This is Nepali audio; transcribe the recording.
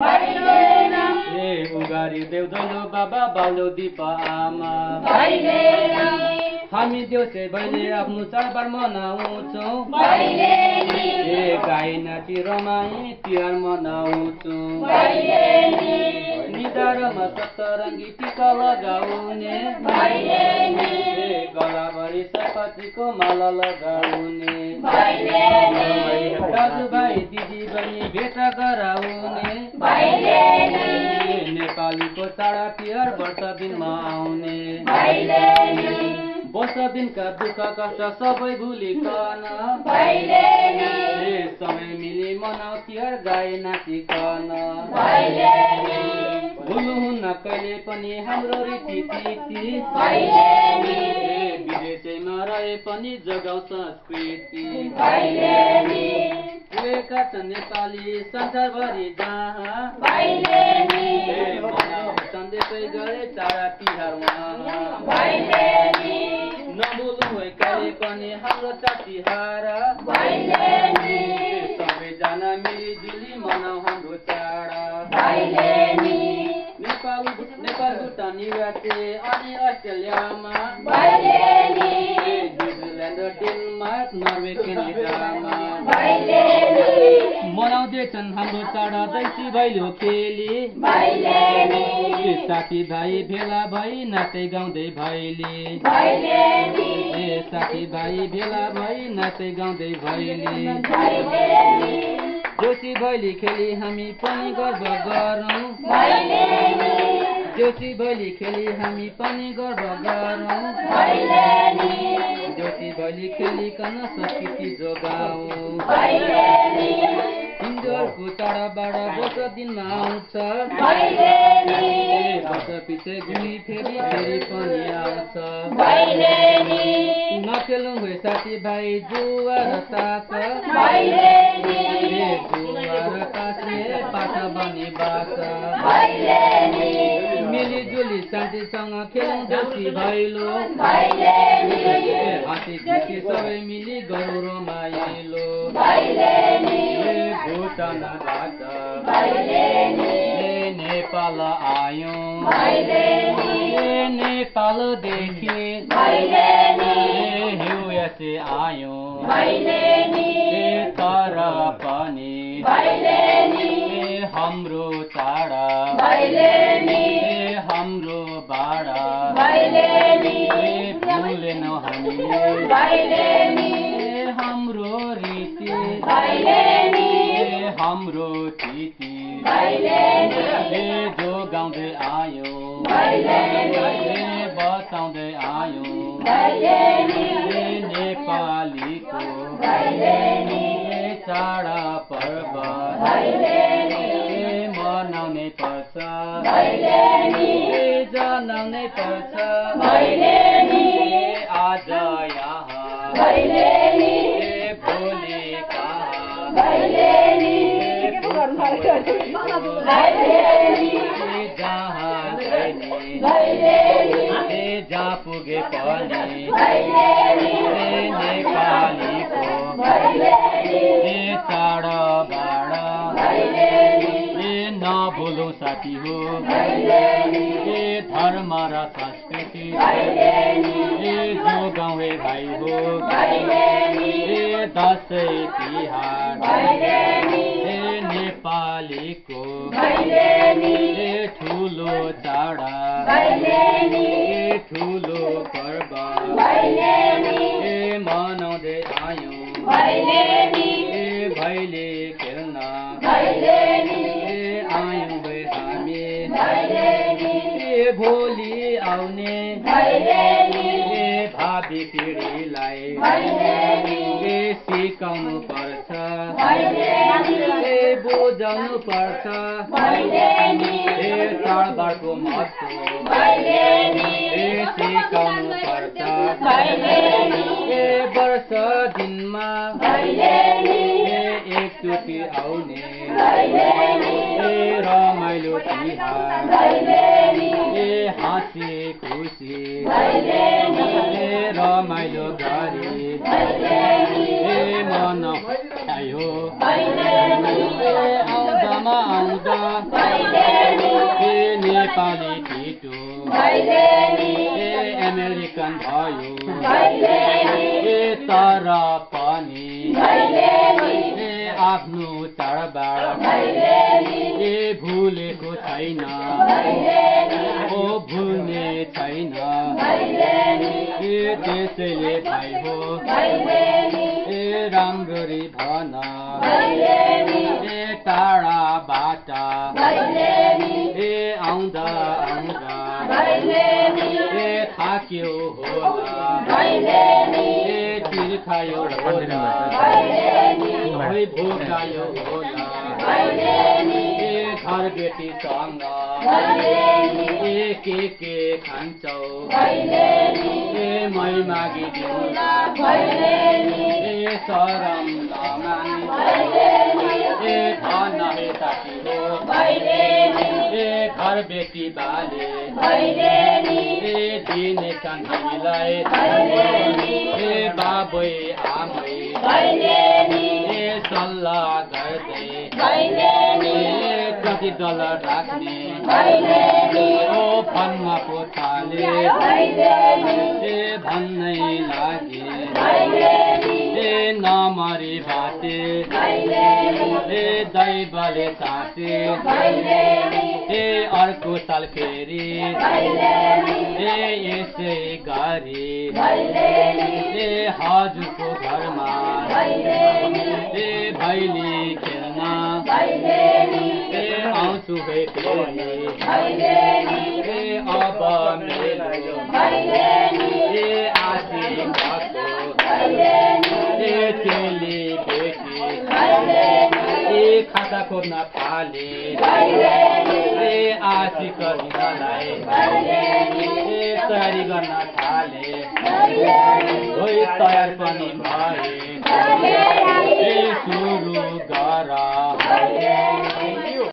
ए उगारी देउदैलो बाबा बाउलो दिप आमा हामी देउसे भैले आफ्नो चाडबाड मनाउँछौँ ए गाई नाची रमाई तिहार मनाउँछौँ निधारमा सप्तरङ्गी टिका लगाउने ए गलाभरि सयपत्रीको माला लगाउने दाजुभाइ दिदी बहिनी भेट गराउने नेपालीको चाडा तिहार वर्ष दिनमा आउने वर्ष दिनका दुःख कष्ट सबै भुलिकन सबै मिली मनाउ तिहार गाई नाचिकन भुल्नुहुन्न कहिले पनि हाम्रो रीतिथिति विदेशैमा रहे पनि जगाउ संस्कृति पुगेका छन् नेपाली संसारभरि जहाँ मनाउँछन् देशै गरे चाडा तिहार नबोल्नु है कहिले पनि हाम्रो चाड तिहार सबैजना मिलिजुली मनाउ हाम्रो चाड नेपाल भुटान युएसए अनि अस्ट्रेलियामा न्युजिल्यान्ड डेनमार्क नर्वे क्यानाडामा मनाउँदैछन् हाम्रो चाड देउसी भैलो खेली साथीभाइ भेला भई नाच्दै गाउँदै भैली साथीभाइ भेला भई नाच्दै गाउँदै भैली देउसी भैली खेली हामी पनि गर्व गरौँ देउसी भैली खेली हामी पनि गर्व गरौँ देउसी भैली खेलिकन संस्कृति जोगाऊ हिन्दूहरूको चाडबाड वर्ष दिनमा आउँछ वर्ष पछि घुमी फेरि पनि आउँछ नखेलौँ है साथीभाइ जुवा र तास जुवा र तासले पाठा बनी बास मिलिजुली शान्तिसँग खेलौँ देउसी भैलो हाँसी खुसी सबै मिली गरौँ रमाइलो भुटान नेपाल आयौँ नेपालदेखि युएसए आयौँ तर पनि हाम्रो चाडा हाम्रो बाडा भुलेनौँ हामीले हाम्रो रीति हाम्रो तिथि जो गाउँदै आयौँ बचाउँदै आयौँ नेपालीको चाडा पर्व मनाउनै पर्छ जनाउनै पर्छ आज यहाँ भोलि कहाँ जहाँ पुगे पनि नेपालीको चाडबाड नभुलौँ साथी हो धर्म र संस्कृति जो गाउँ भाइ हो दसैँ तिहार नेपालीको ठुलो चाडा ठुलो पर्व मनाउँदै आयौँ भैले खेल्न आयौँ हामी भोलि आउने भावी पिँढीलाई सिकाउनु पर्छ बुझाउनु पर्छ चाडबाडको महत्त्व सिकाउनु पर्छ वर्ष दिनमा एकचोटि आउने रमाइलो तिहार हाँसी खुसी रमाइलो गरी मन आयो आउँदा घरमा आउँदा नेपाली ठिटो अमेरिकन भयो तर पनि आफ्नो चाडबाड भुलेको छैन भुल्ने छैन त्यसैले भाइ हो राम्ररी भन टाढाबाट आउँदा आउँदा थाक्यो होला तिर्खायो होला भोकायो होला घर बेटीसँग के खान्छौ मै मागिदिउँला शरम नमानी धन हे साथी हो घर बेटी बाले दिने सन्तानीलाई बाबै आमै सल्लाह गर्दै कति डलर राख्ने फनमा पो थाले भन्नै लागे नमरी बाटे दैवले साटे अर्को साल फेरि यसै गरी हजुरको घरमा भैली खेल्न आउँछु है अब मेरो आशी चेली बेटी खाता खोज्न थाले आशिक दिनलाई तयारी गर्न थाले तयार पनि भए